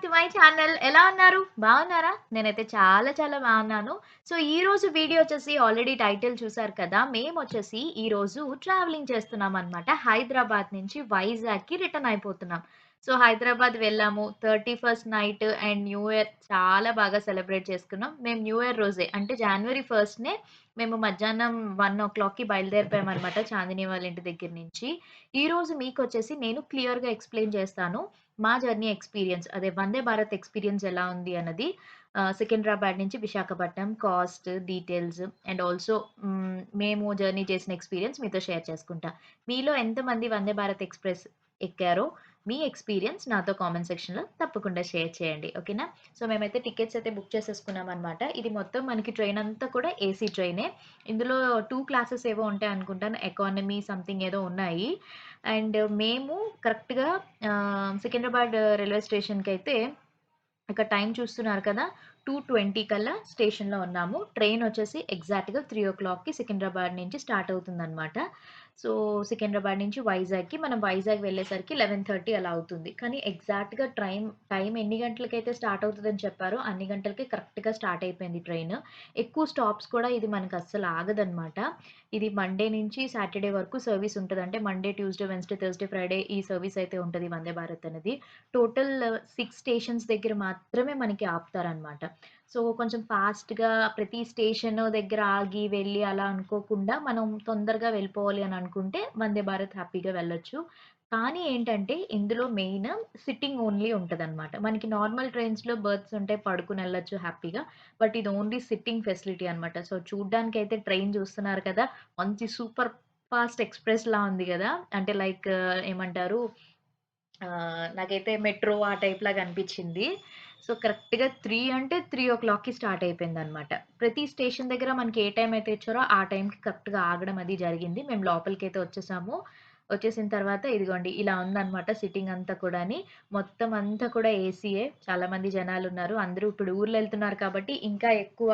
Back to my channel. ఎలా ఉన్నారు? బాగున్నారా? నేనైతే చాలా చాలా బాగున్నాను. సో, ఈరోజు వీడియో వచ్చేసి ఆల్రెడీ టైటిల్ చూసారు కదా! మేమొచ్చేసి ఈరోజు ట్రావెలింగ్ చేస్తున్నామనమాట. హైదరాబాద్ నుంచి వైజాగ్‌కి రిటర్న్ అయిపోతున్నాం. సో, హైదరాబాద్ వెళ్ళాము. 31st night and new year చాలా బాగా సెలబ్రేట్ చేసుకున్నాం. మేము న్యూ ఇయర్ రోజే అంటే జనవరి 1నే మేము మధ్యాహ్నం 1:00కి బయలుదేరిపోయామనమాట చాందిని వాళ్ళ ఇంటి దగ్గర నుంచి. ఈరోజు మీకొచ్చేసి నేను క్లియర్‌గా ఎక్స్‌ప్లెయిన్ చేస్తాను. మా జర్నీ ఎక్స్‌పీరియన్స్ అదే వందే భారత్ ఎక్స్‌పీరియన్స్ ఎలా ఉంది అన్నది సికింద్రాబాద్ నుంచి Visakhapatnam cost, details and also మేము జర్నీ చేసిన ఎక్స్‌పీరియన్స్ మీతో షేర్ చేసుకుంటా. మీలో ఎంతమంది వందే భారత్ ఎక్స్‌ప్రెస్ ఎక్కారో మీ ఎక్స్‌పీరియన్స్ నాతో కామెంట్ సెక్షన్‌లో తప్పకుండా షేర్ చేయండి. ఓకేనా? సో, మేమైతే టికెట్స్ అయితే బుక్ చేసేసుకున్నామనమాట. ఇది మొత్తం మనకి ట్రైన్ అంతా కూడా ఏసీ ట్రైనే. ఇందులో 2 క్లాసెస్ ఏవో ఉంటాయనుకుంటాను. ఎకానమీ సంథింగ్ ఏదో ఉన్నాయి. అండ్ మేము కరెక్ట్‌గా సికింద్రాబాద్ రైల్వే స్టేషన్‌కైతే ఇక్కడ టైం చూస్తున్నారు కదా! 2:20 కల్లా స్టేషన్‌లో ఉన్నాము. ట్రైన్ వచ్చేసి ఎగ్జాక్ట్‌గా 3:00కి సికింద్రాబాద్ నుంచి స్టార్ట్ అవుతుందనమాట. సో, సికింద్రాబాద్ నుంచి వైజాగ్‌కి మనం వైజాగ్ వెళ్ళేసరికి 11:30 అలా అవుతుంది. కానీ ఎగ్జాక్ట్‌గా టైం ఎన్ని గంటలకైతే స్టార్ట్ అవుతదని చెప్పారో అన్ని గంటలకి కరెక్ట్‌గా స్టార్ట్ అయిపోయింది ట్రైన్. ఎక్కువ స్టాప్స్ కూడా ఇది మనకు అస్సలు ఆగదనమాట. ఇది మండే నుంచి సాటర్‌డే వరకు సర్వీస్ ఉంటది. అంటే Monday, Tuesday, Wednesday, Thursday, Friday ఈ సర్వీస్ అయితే ఉంటది వందే భారత్ అనేది. టోటల్ 6 స్టేషన్స్ దగ్గర మాత్రమే మనకి ఆపుతారనమాట. సో, కొంచెం ఫాస్ట్‌గా ప్రతి స్టేషన్ దగ్గర ఆగి, వెళ్ళి అలా అనుకోకుండా మనం తొందరగా వెళ్ళిపోవాలి అని అనుకుంటే వందే భారత్ హ్యాపీగా వెళ్ళొచ్చు. కానీ ఏంటంటే ఇందులో మెయిన్ సిట్టింగ్ ఓన్లీ ఉంటదనమాట. మనకి నార్మల్ ట్రైన్స్‌లో బెర్త్స్ ఉంటాయి. పడుకొనెళ్ళొచ్చు హ్యాపీగా. బట్ ఇది ఓన్లీ సిట్టింగ్ ఫెసిలిటీ అనమాట. సో, చూడ్డానికైతే ట్రైన్ చూస్తున్నారు కదా! మంచి సూపర్ ఫాస్ట్ ఎక్స్‌ప్రెస్‌లా ఉంది గదా! అంటే లైక్ ఏమంటారు నాకైతే మెట్రో ఆ టైప్‌లాగా అనిపిచ్చింది. సో, కరెక్ట్‌గా 3 అంటే 3:00కి స్టార్ట్ అయిపోయిందనమాట. ప్రతి స్టేషన్ దగ్గర మనకి ఏ టైం అయితే ఇచ్చారో ఆ టైంకి కరెక్ట్‌గా ఆగడం అది జరిగింది. మేము లోపలికైతే వచ్చేసాము. వచ్చేసిన తర్వాత ఇదిగోండి ఇలా ఉందనమాట సిట్టింగ్ అంతా కూడాని. మొత్తం అంతా కూడా ఏసీయే. చాలా మంది జనాలున్నారు. అందరూ ఇప్పుడు ఊర్లెళ్తున్నారు కాబట్టి ఇంకా ఎక్కువ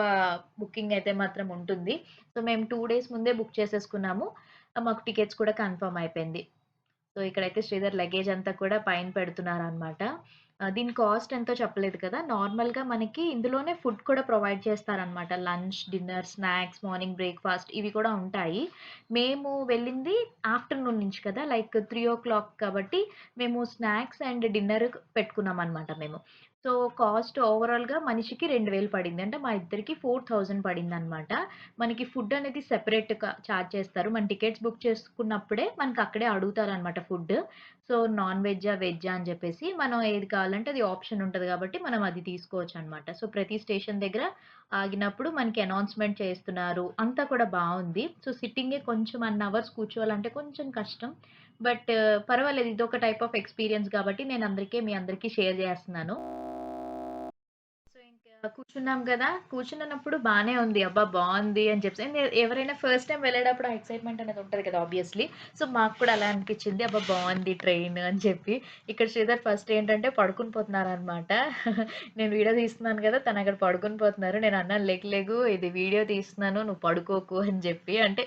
బుకింగ్ అయితే మాత్రం ఉంటుంది. సో, మేము 2 డేస్ ముందే బుక్ చేసేసుకున్నాము. మాకు టికెట్స్ కూడా కన్ఫర్మ్ అయిపోయింది. సో, ఇక్కడైతే శ్రీధర్ లగేజ్ అంతా కూడా పైన పెడుతున్నారనమాట. దీని కాస్ట్ ఎంతో చెప్పలేదు కదా! నార్మల్‌గా మనకి ఇందులోనే ఫుడ్ కూడా ప్రొవైడ్ చేస్తారనమాట. Lunch, dinner, snacks, morning breakfast ఇవి కూడా ఉంటాయి. మేము వెళ్ళింది ఆఫ్టర్‌నూన్ నుంచి కదా! లైక్ 3:00 కాబట్టి మేము స్నాక్స్ అండ్ డిన్నర్ పెట్టుకున్నామనమాట మేము. సో, కాస్ట్ ఓవరాల్‌గా మనిషికి 2000 పడింది. అంటే మా ఇద్దరికి 4000 పడిందనమాట. మనకి ఫుడ్ అనేది సెపరేట్‌గా చార్జ్ చేస్తారు. మన టికెట్స్ బుక్ చేసుకున్నప్పుడే మనకక్కడే అడుగుతారనమాట ఫుడ్. సో, నాన్ వెజ్జా, వెజ్జా అని జెప్పేసి మనం ఏది కావాలంటే అది ఆప్షన్ ఉంటది గాబట్టి మనం అది తీసుకోవచ్చనమాట. సో, ప్రతి స్టేషన్ దగ్గర ఆగినప్పుడు మనకి అనౌన్స్‌మెంట్ చేస్తున్నారు. అంతా కూడా బావుంది. సో, సిట్టింగే కొంచెం అన్ అవర్స్ కూర్చోవాలంటే కొంచెం కష్టం. బట్ పర్వాలేదు. ఇదొక టైప్ ఆఫ్ ఎక్స్‌పీరియన్స్ గాబట్టి నేను మీ అందరికీ షేర్ జేస్తున్నాను. సో, ఇంకా కూర్చున్నాం గదా! కూర్చున్నప్పుడు బానే ఉంది. అబ్బా! బావుంది అని చెప్పేసి ఎవరైనా ఫస్ట్ టైమ్ వెళ్ళేటప్పుడు ఆ ఎక్సైట్‌మెంట్ అనేది ఉంటది కదా! ఆబ్వియస్‌లీ. సో, మాకు కూడా అలా అనిపిచ్చింది. అబ్బా! బావుంది ట్రైన్ అని చెప్పి. ఇక్కడ శ్రీధర్ ఫస్ట్ ఏంటంటే పడుకొని పోతున్నారనమాట. నేను వీడియో తీస్తున్నాను గదా! తనక్కడ పడుకొని పోతున్నారు. నేను అన్నాను, "లెగు లెగు ఇది వీడియో తీస్తున్నాను. నువ్వు పడుకోకు" అని చెప్పి. అంటే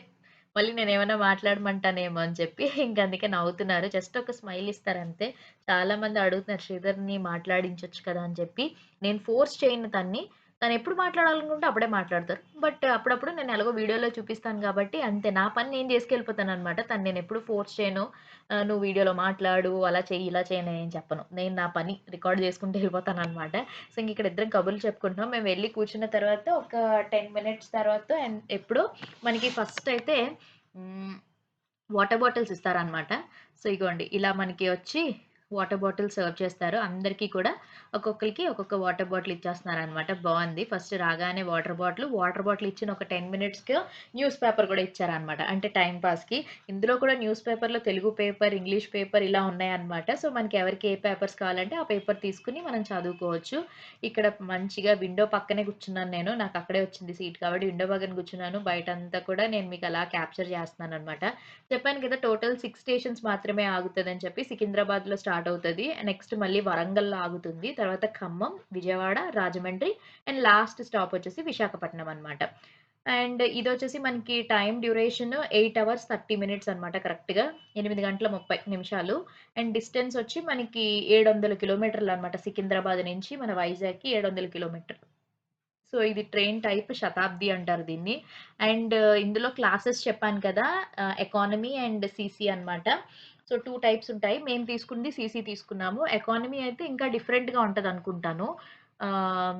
మళ్ళీ నేనేమన్నా మాట్లాడమంటానేమో అని చెప్పి ఇంక అందుకే నవ్వుతున్నారు. జస్ట్ ఒక స్మైల్ ఇస్తారంతే. చాలా మంది అడుగుతున్నారు, "శ్రీధర్‌ని మాట్లాడించొచ్చు కదా!" అని చెప్పి. నేను ఫోర్స్ చేయను తన్ని. తనెప్పుడు మాట్లాడాలనుకుంటే అప్పుడే మాట్లాడతారు. బట్ అప్పుడప్పుడు నేను ఎలాగో వీడియోలో చూపిస్తాను గాబట్టి అంతే. నా పని నేను జేసుకెళ్ళిపోతాననమాట. తను నేనెప్పుడు ఫోర్స్ చేయను. నువ్వు వీడియోలో మాట్లాడు, అలా చెయ్యి, ఇలా చెయ్యి అని ఏం చెప్పను. నేను నా పని రికార్డ్ జేసుకుంటూ ఎళ్ళిపోతాననమాట. సో, ఇంకిక్కడ ఇద్దరం కబుర్లు చెప్పుకుంటున్నాం. మేము వెళ్లి కూర్చున్న తర్వాత ఒక 10 మినిట్స్ తర్వాత ఎప్పుడో మనకి ఫస్ట్ అయితే హ్మ్. వాటర్ బాటిల్స్ ఇస్తారనమాట. సో, ఇగోండి ఇలా మనకి వచ్చి వాటర్ బాటిల్ సర్వ్ చేస్తారు. అందరికీ కూడా ఒక్కొక్కళ్ళకి ఒక్కొక్క వాటర్ బాటిల్ ఇచ్చేస్తున్నారనమాట. బావుంది. ఫస్ట్ రాగానే వాటర్ బాటిల్ ఇచ్చిన ఒక 10 మినిట్స్‌కి న్యూస్ పేపర్ కూడా ఇచ్చారనమాట. అంటే టైమ్ పాస్‌కి. ఇందులో కూడా న్యూస్ పేపర్‌లో తెలుగు పేపర్, ఇంగ్లీష్ పేపర్ ఇలా ఉన్నాయన్నమాట. సో, మనకి ఎవరికి ఏ పేపర్స్ కావాలంటే ఆ పేపర్ తీసుకొని మనం చదువుకోవచ్చు. ఇక్కడ మంచిగా విండో పక్కనే కూర్చున్నాను నేను. నాకు అక్కడే వచ్చింది సీట్ కాబట్టి విండో పక్కన కూర్చున్నాను. బయటంతా కూడా నేను మీకు అలా క్యాప్చర్ చేస్తున్నాననమాట. చెప్పాను కదా! టోటల్ 6 స్టేషన్స్ మాత్రమే ఆగుతదని చెప్పి. సికింద్రాబాద్‌లో స్టార్ట్ అవుతది. నెక్స్ట్ మళ్ళీ వరంగల్‌లో ఆగుతుంది. తర్వాత Khammam, Vijayawada, Rajahmundry and last stop వచ్చేసి విశాఖపట్నం అనమాట. అండ్ ఇదొచ్చేసి మనకి టైమ్ డ్యూరేషన్ 8 అవర్స్ 30 మినిట్స్ అనమాట కరెక్ట్‌గా. 8 గంటల 30 నిమిషాలు. అండ్ డిస్టెన్స్ వచ్చి మనకి 700 కిలోమీటర్లనమాట. సికింద్రాబాద్ నుంచి మన వైజాగ్‌కి 700 కిలోమీటర్లు. సో, ఇది ట్రైన్ టైప్ శతాబ్ది అంటారు దీన్ని. అండ్ ఇందులో క్లాసెస్ చెప్పాను కదా! ఎకానమీ అండ్ సీసీ అనమాట. సో, 2 టైప్స్ ఉంటాయి. మేము తీసుకుంది సీసీ తీసుకున్నాము. ఎకానమీ అయితే ఇంకా డిఫరెంట్‌గా ఉంటదనుకుంటాను. ఆహ్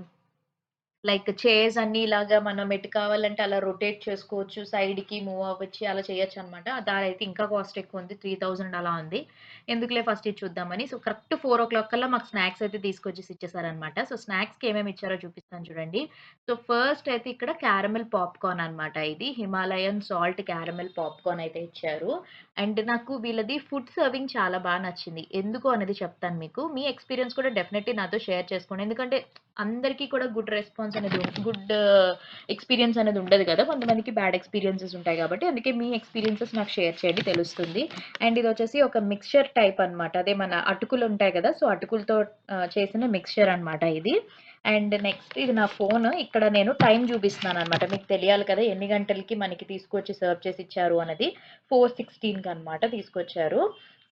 లైక్ చైర్స్ అన్నీ ఇలాగా మనం ఎటు కావాలంటే అలా రొటేట్ చేసుకోవచ్చు. సైడ్‌కి మూవ్ అవ్వచ్చు. అలా చేయొచ్చనమాట. దాదైతే ఇంకా కాస్ట్ ఎక్కువుంది. 3000 అలా ఉంది. ఎందుకులే ఫస్ట్ ఇది చూద్దామని. సో, కరెక్ట్ 4:00 కల్లా మాకు స్నాక్స్ అయితే తీసుకొచ్చేసి ఇచ్చేసారనమాట. సో, స్నాక్స్‌కి ఏమేమి ఇచ్చారో చూపిస్తాను చూడండి. సో, ఫస్ట్ అయితే ఇక్కడ క్యారమెల్ పాప్‌కార్న్ అనమాట ఇది. హిమాలయన్ సాల్ట్ క్యారమెల్ పాప్‌కార్న్ అయితే ఇచ్చారు. అండ్ నాకు వీళ్ళది ఫుడ్ సర్వింగ్ చాలా నచ్చింది. ఎందుకు అనేది చెప్తాను మీకు. మీ ఎక్స్‌పీరియన్స్ కూడా డెఫినైట్‌లీ నాతో షేర్ చేసుకోండి. ఎందుకంటే అందరికీ కూడా గుడ్ రెస్పాన్స్ అనేది గుడ్ ఎక్స్‌పీరియన్స్ అనేది ఉండదు గదా! కొంతమందికి బ్యాడ్ ఎక్స్‌పీరియన్సెస్ ఉంటాయి గాబట్టి, అందుకే మీ ఎక్స్‌పీరియన్సెస్ నాకు షేర్ చేయండి తెలుస్తుంది. అండ్ ఇదొచ్చేసి ఒక మిక్స్చర్ టైప్ అన్నమాట. అదే మన అటుకులు ఉంటాయి గదా! సో, అటుకులతో చేసిన మిక్స్చర్ అన్నమాట ఇది. అండ్ నెక్స్ట్ ఇది నా ఫోను. ఇక్కడ నేను టైమ్ జూపిస్తున్నానన్నమాట. మీకు తెలియాలి కదా! ఎన్ని గంటలకి మనకి తీసుకొచ్చి సర్వ్ చేసి ఇచ్చారు అన్నది. 4:16 కన్నమాట తీసుకొచ్చారు.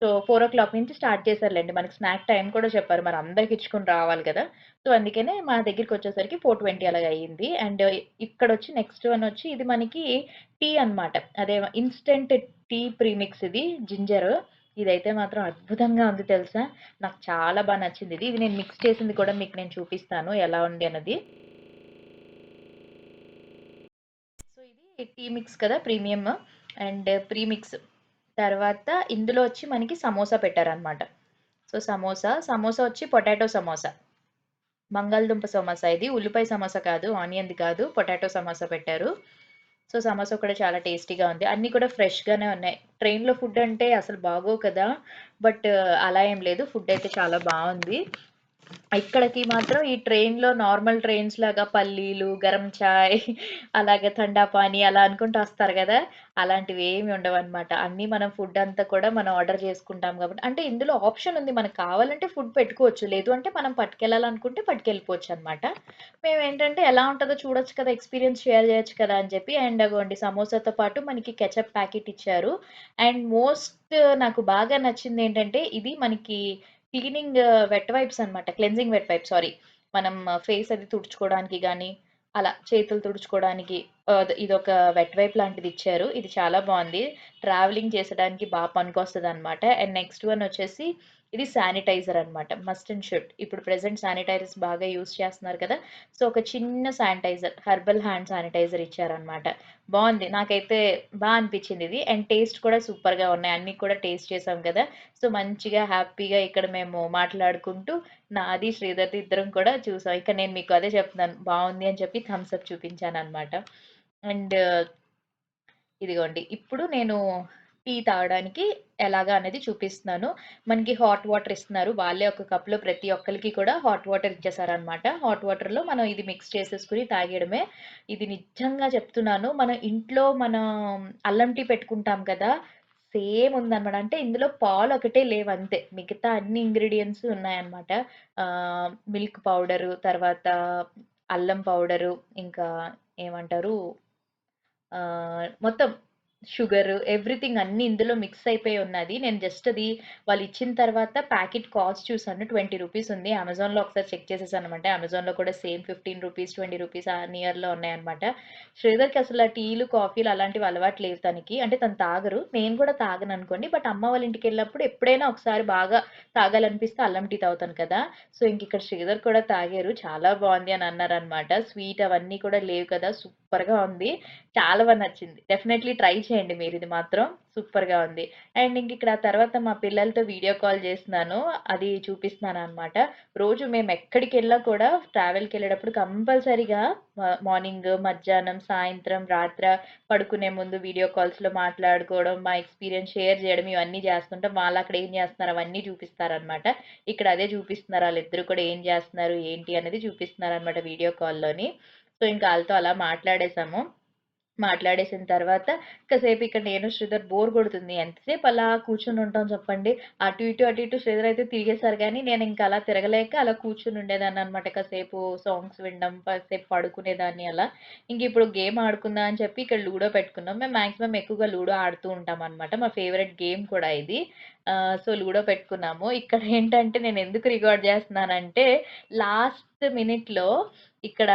సో, 4:00 నుంచి స్టార్ట్ చేశారులెండి. మనకి స్నాక్ టైమ్ కూడా చెప్పారు. మరి అందరికి ఇచ్చుకొని రావాలి గదా! సో, అందుకనే మా దగ్గరికొచ్చేసరికి 4:20 అలాగ అయింది. అండ్ ఇక్కడొచ్చి నెక్స్ట్ వన్ వచ్చి ఇది మనకి టీ అన్నమాట. అదే ఇన్‌స్టంట్ టీ ప్రీమిక్స్ ఇది జింజర్. ఇదైతే మాత్రం అద్భుతంగా ఉంది తెలుసా! నాకు చాలా నచ్చిందిది. ఇది నేను మిక్స్ చేసింది కూడా మీకు నేను చూపిస్తాను ఎలా ఉంది అన్నది. సో, ఇది టీ మిక్స్ కదా! Premium and premix. తర్వాత ఇందులో వచ్చి మనకి సమోసా పెట్టారన్నమాట. సో, సమోసా వచ్చి పొటాటో సమోసా. బంగాళదుంప సమోసా ఇది. ఉల్లిపాయ సమోసా కాదు. ఆనియన్‌ది కాదు. పొటాటో సమోసా పెట్టారు. సో, సమోసా కూడా చాలా టేస్టీగా ఉంది. అన్నీ కూడా ఫ్రెష్‌గానే ఉన్నాయి. ట్రైన్‌లో ఫుడ్ అంటే అసలు బాగోవు కదా! బట్ అలా ఏం లేదు. ఫుడ్ అయితే చాలా బావుంది. ఇక్కడికి మాత్రం ఈ ట్రైన్‌లో నార్మల్ ట్రైన్స్ లాగా పల్లీలు, గరం చాయ్ అలాగే ఠండా పానీ అలా అనుకుంటూ వస్తారు గదా! అలాంటివి ఏమి ఉండవన్నమాట. అన్నీ మనం ఫుడ్ అంతా కూడా మనం ఆర్డర్ చేసుకుంటాం కాబట్టి అంటే ఇందులో ఆప్షన్ ఉంది. మనకు కావాలంటే ఫుడ్ పెట్టుకోవచ్చు. లేదు అంటే మనం పట్టుకెళ్ళాలనుకుంటే పట్టుకెళ్ళిపోవచ్చన్నమాట. మేమేంటంటే ఎలా ఉంటదో చూడొచ్చు కదా! ఎక్స్‌పీరియన్స్ షేర్ చేయొచ్చు కదా! అని చెప్పి అండ్ అగోండి సమోసాతో పాటు మనకి కెచప్ ప్యాకెట్ ఇచ్చారు. అండ్ మోస్ట్ నాకు బాగా నచ్చిందేంటంటే ఇది మనకి క్లీనింగ్ వెట్ వైప్స్ అన్నమాట. Cleansing wet wipes sorry. మనం ఫేస్ అది తుడుచుకోవడానికి గానీ, అలా చేతులు తుడుచుకోవడానికి ఇదొక వెట్ వైప్ లాంటిది ఇచ్చారు. ఇది చాలా బావుంది. ట్రావెలింగ్ చేసడానికి పనికొస్తదన్నమాట. అండ్ నెక్స్ట్ వన్ వచ్చేసి ఇది శానిటైజర్ అన్నమాట. Must and should. ఇప్పుడు ప్రెజెంట్ శానిటైజర్స్ బాగా యూజ్ చేస్తున్నారు కదా! సో, ఒక చిన్న శానిటైజర్ హెర్బల్ హ్యాండ్ శానిటైజర్ ఇచ్చారన్నమాట. బావుంది. నాకైతే అనిపించిందిది. అండ్ టేస్ట్ కూడా సూపర్‌గా ఉన్నాయి. అన్నీ కూడా టేస్ట్ చేసాం కదా! సో, మంచిగా హ్యాపీగా ఇక్కడ మేము మాట్లాడుకుంటూ నాది, శ్రీధర్‌ది ఇద్దరం కూడా చూసాం. ఇక నేను మీకు అదే చెప్తున్నాను. బావుంది అని చెప్పి థమ్స్ అప్ చూపించానన్నమాట. అండ్ ఇదిగోండి. ఇప్పుడు నేను టీ తాగడానికి ఎలాగా అనేది చూపిస్తున్నాను. మనకి హాట్ వాటర్ ఇస్తున్నారు. వాళ్ళే ఒక కప్‌లో ప్రతి ఒక్కళ్ళకి కూడా హాట్ వాటర్ ఇచ్చేసారన్నమాట. హాట్ వాటర్‌లో మనం ఇది మిక్స్ చేసేసుకొని తాగేయడమే. ఇది నిజంగా చెప్తున్నాను. మన ఇంట్లో మనం అల్లం టీ పెట్టుకుంటాం కదా! సేమ్ ఉందన్నమాట. అంటే ఇందులో పాలొకటే లేవంతే. మిగతా అన్ని ఇంగ్రీడియెంట్స్ ఉన్నాయన్నమాట. మిల్క్ పౌడరు, తర్వాత అల్లం పౌడరు, ఇంకా ఏమంటారు మొత్తం షుగరు, ఎవ్రీథింగ్ అన్నీ ఇందులో మిక్స్ అయిపోయి ఉన్నది. నేను జస్ట్ అది వాళ్ళిచ్చిన తర్వాత ప్యాకెట్ కాస్ట్ చూసాను. రూ. 20 ఉంది. అమెజాన్‌లో ఒకసారి చెక్ చేసేసాననమాట. అమెజాన్‌లో కూడా సేమ్ రూ. 15, రూ. 20 ఆ నియర్‌లో ఉన్నాయన్నమాట. శ్రీధర్‌కి అసల టీలు, కాఫీలు అలాంటివి అలవాటు లేవు తనకి. అంటే తను తాగరు. నేను కూడా తాగననుకోండి. బట్ అమ్మ వాళ్ళ ఇంటికెళ్ళినప్పుడు ఎప్పుడైనా ఒకసారి బాగా తాగాలనిపిస్తే అల్లం టీ తాగుతాను కదా! సో, ఇంకిక్కడ శ్రీధర్ కూడా తాగారు. చాలా బావుంది అని అన్నారనమాట. స్వీట్ అవన్నీ కూడా లేవు కదా! సూపర్‌గా ఉంది. చాలా నచ్చింది. డెఫినైట్‌లీ ట్రై చేయండి మీరిది మాత్రం. సూపర్‌గా ఉంది. అండ్ ఇంకిక్కడ తర్వాత మా పిల్లలతో వీడియో కాల్ చేస్తున్నాను. అది చూపిస్తున్నాననమాట. రోజు మేమెక్కడికెళ్ళినా కూడా ట్రావెల్‌కెళ్ళేటప్పుడు కంపల్సరీగా మార్నింగ్, మధ్యాహ్నం, సాయంత్రం, పడుకునే ముందు వీడియో కాల్స్‌లో మాట్లాడుకోవడం, మా ఎక్స్‌పీరియన్స్ షేర్ చేయడం ఇవన్నీ చేస్తుంటాం. వాళ్ళక్కడ ఏం చేస్తున్నారు అవన్నీ చూపిస్తారనమాట. ఇక్కడ అదే చూపిస్తున్నారు. ఆళ్ళిద్దరూ కూడా ఏం చేస్తున్నారు, ఏంటి అనేది చూపిస్తున్నారనమాట వీడియో కాల్‌లోని. సో, ఇంకా ఆళ్ళతో అలా మాట్లాడేసాము. మాట్లాడేసిన తర్వాత కాసేపు ఇక్కడ నేను, శ్రీధర్ బోర్ కొడుతుంది. ఎంతసేపు అలా కూర్చొని ఉంటాం చెప్పండి. అటు ఇటు, అటు ఇటు శ్రీధర్ అయితే తిరిగేసారు గానీ, నేనింక అలా తిరగలేక అలా కూర్చొని ఉండేదాన్ననమాట. కాసేపు సాంగ్స్ వినడం, కాసేపు పడుకునేదాన్ని అలా. ఇంకిప్పుడు గేమ్ ఆడుకుందాం అని చెప్పి ఇక్కడ లూడో పెట్టుకున్నాం. మేము మాక్సిమం ఎక్కువగా లూడో ఆడుతూ ఉంటామనమాట. మా ఫేవరెట్ గేమ్ కూడా ఇది. సో, లూడో పెట్టుకున్నాము. ఇక్కడేంటంటే నేనెందుకు రికార్డ్ జేస్తున్నానంటే, లాస్ట్ మినిట్‌లో ఇక్కడ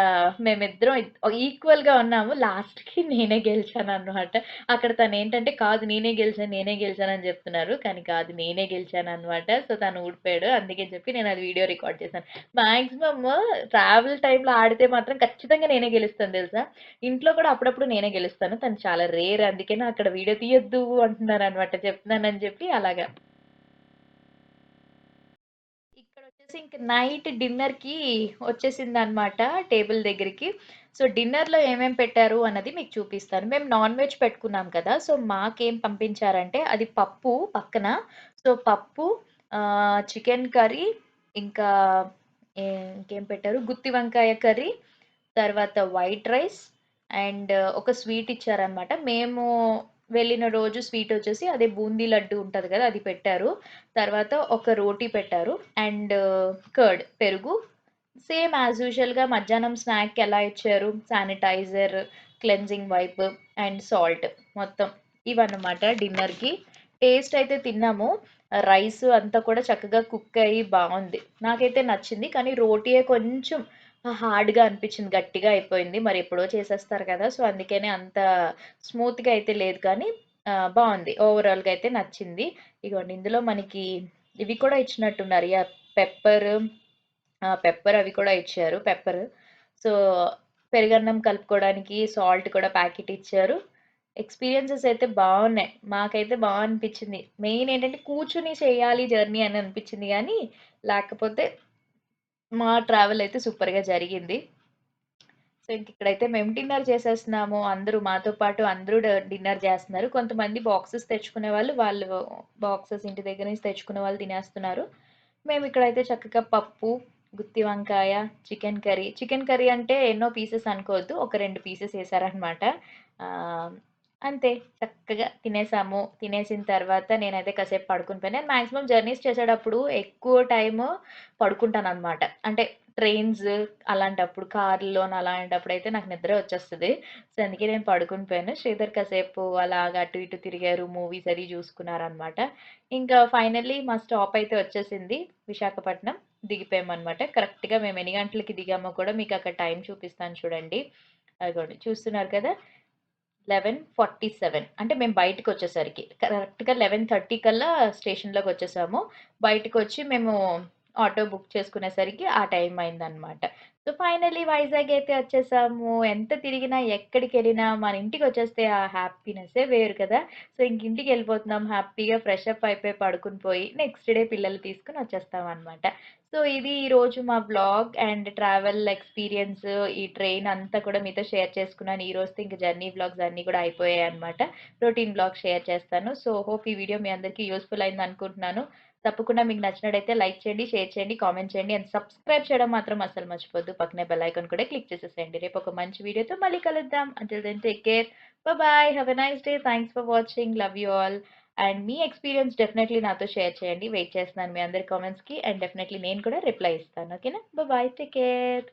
మేమిద్దరం ఈక్వల్‌గా ఉన్నాము. లాస్ట్‌కి నేనే గెలిచాననమాట. అక్కడ తనేంటంటే, కాదు నేనే గెలిచాను, నేనే గెలిచానని జెప్తున్నారు. కానీ కాదు నేనే గెలిచాననమాట. సో, తను ఓడిపోయాడు. అందుకని చెప్పి నేనది వీడియో రికార్డ్ చేశాను. మాక్సిమమ్ ట్రావెల్ టైమ్‌లో ఆడితే మాత్రం ఖచ్చితంగా నేనే గెలుస్తాను తెలుసా! ఇంట్లో కూడా అప్పుడప్పుడు నేనే గెలుస్తాను. తను చాలా రేర్. అందుకనే అక్కడ వీడియో తీయొద్దు అంటున్నారనమాట. చెప్తున్నానని చెప్పి అలాగా. ఇక్కడొచ్చేసి ఇంక నైట్ డిన్నర్‌కి వచ్చేసిందనమాట టేబుల్ దగ్గరికి. సో, డిన్నర్‌లో ఏమేం పెట్టారు అన్నది మీకు చూపిస్తాను. మేము నాన్ వెజ్ పెట్టుకున్నాం కదా! సో, మాకేం పంపించారంటే అది పప్పు పక్కన. సో, పప్పు చికెన్ కర్రీ ఇంకా ఇంకేం పెట్టారు గుత్తి వంకాయ కర్రీ, తర్వాత వైట్ రైస్ అండ్ ఒక స్వీట్ ఇచ్చారనమాట. మేము వెళ్ళిన రోజు స్వీటొచ్చేసి అదే బూందీ లడ్డు ఉంటది గదా! అది పెట్టారు. తర్వాత ఒక రోటీ పెట్టారు. అండ్ కర్డ్ పెరుగు. సేమ్ యాజ్ యూజువల్‌గా మధ్యాహ్నం స్నాక్‌కి ఎలా ఇచ్చారు sanitiser, cleansing wipe and salt మొత్తం ఇవన్నమాట డిన్నర్‌కి. టేస్ట్ అయితే తిన్నాము. రైస్ అంతా కూడా చక్కగా కుక్ అయ్యి బావుంది. నాకైతే నచ్చింది. కానీ రోటీయే కొంచెం హార్డ్‌గా అనిపించింది. గట్టిగా అయిపోయింది. మరి ఎప్పుడో చేసేస్తారు కదా! సో, అందుకనే అంత స్మూత్‌గా అయితే లేదు కానీ బావుంది. ఓవరాల్‌గా అయితే నచ్చింది. ఇగోండి ఇందులో మనకి ఇవి కూడా ఇచ్చినట్టున్నారు. పెప్పర్ పెప్పర్ అవి కూడా ఇచ్చారు. పెప్పర్. సో, పెరుగన్నం కలుపుకోవడానికి సాల్ట్ కూడా ప్యాకెట్ ఇచ్చారు. ఎక్స్‌పీరియన్సెస్ అయితే బావున్నాయి. మాకైతే అనిపిచ్చింది. మెయిన్ ఏంటంటే కూర్చొని చేయాలి జర్నీ అని అనిపిచ్చింది గానీ, లేకపోతే మా ట్రావెల్ అయితే సూపర్‌గా జరిగింది. సో, ఇంకిక్కడైతే మేము డిన్నర్ చేసేస్తున్నాము. అందరూ మాతో పాటు అందరూ డిన్నర్ జేస్తున్నారు. కొంతమంది బాక్సెస్ తెచ్చుకునే వాళ్ళు బాక్సెస్ ఇంటి దగ్గర నుంచి తెచ్చుకున్న వాళ్ళు తినేస్తున్నారు. మేమిక్కడైతే చక్కగా పప్పు, గుత్తి వంకాయ, చికెన్ కర్రీ. చికెన్ కర్రీ అంటే ఎన్నో పీసెస్ అనుకోవద్దు. ఒక 2 పీసెస్ ఏసారనమాట. ఆహ్, అంతే చక్కగా తినేసాము. తినేసిన తర్వాత నేనైతే కాసేపు పడుకొని పోయాను. నేను మాక్సిమం జర్నీస్ చేసేటప్పుడు ఎక్కువ టైము పడుకుంటాననమాట. అంటే ట్రైన్స్ అలాంటప్పుడు కార్‌లోని అలాంటప్పుడైతే నాకు నిద్రే వచ్చేస్తది. సో, అందుకే నేను పడుకొని పోయాను. శ్రీధర్ కాసేపు అలాగా అటు ఇటు తిరిగారు. మూవీస్ అది చూసుకున్నారనమాట. ఇంకా ఫైనల్లీ మా స్టాప్ అయితే వచ్చేసింది. విశాఖపట్నం. దిగిపోయామనమాట. కరెక్ట్‌గా మేము ఎన్ని గంటలకి దిగామో కూడా మీకక్కడ టైం చూపిస్తాను చూడండి. అదిగోండి చూస్తున్నారు కదా! 11:47 అంటే మేము బయటికొచ్చేసరికి. కరెక్ట్‌గా 11:30 కల్లా స్టేషన్‌లోకొచ్చేసాము. బయటకొచ్చి మేము ఆటో బుక్ చేసుకునేసరికి ఆ టైం అయిందనమాట. సో, ఫైనల్లీ వైజాగ్ అయితే వచ్చేసాము. ఎంత తిరిగినా, ఎక్కడికెళ్ళినా మన ఇంటికొచ్చేస్తే ఆ హ్యాపీనెస్సే వేరు కదా! సో, ఇంక ఇంటికెళ్ళిపోతున్నాం హ్యాపీగా ఫ్రెష్ అప్ అయిపోయి, పడుకొని పోయి నెక్స్ట్ డే పిల్లల్ని తీసుకొని వచ్చేస్తామనమాట. సో, ఇది ఈరోజు మా వ్లాగ్ అండ్ ట్రావెల్ ఎక్స్‌పీరియన్స్ ఈ ట్రైన్ అంతా కూడా మీతో షేర్ చేసుకున్నాను. ఈ రోజుతో ఇంక జర్నీ వ్లాగ్స్ అన్నీ కూడా అయిపోయాయన్నమాట. రొటీన్ వ్లాగ్ షేర్ చేస్తాను. సో, హోప్ ఈ వీడియో మీ అందరికీ యూజ్‌ఫుల్ అయిందనుకుంటున్నాను. తప్పకుండా మీకు నచ్చినట్టయితే లైక్ చేయండి, షేర్ చేయండి, కామెంట్ చేయండి అండ్ సబ్స్క్రైబ్ చేయడం మాత్రం అస్సలు మర్చిపోద్దు. పక్కనే బెల్ ఐకాన్ కూడా క్లిక్ చేసేసేయండి. రేపు ఒక మంచి వీడియోతో మళ్ళీ కలుద్దాం. Until then take care. Bye. Have a nice day. Thanks for watching. Love you all. And మీ ఎక్స్‌పీరియన్స్ డెఫినైట్‌లీ నాతో షేర్ చేయండి. వెయిట్ చేస్తున్నాను మీ అందరి కామెంట్స్‌కి అండ్ డెఫినైట్‌లీ నేను కూడా రిప్లై ఇస్తాను. ఓకేనా? బాయ్. Take care.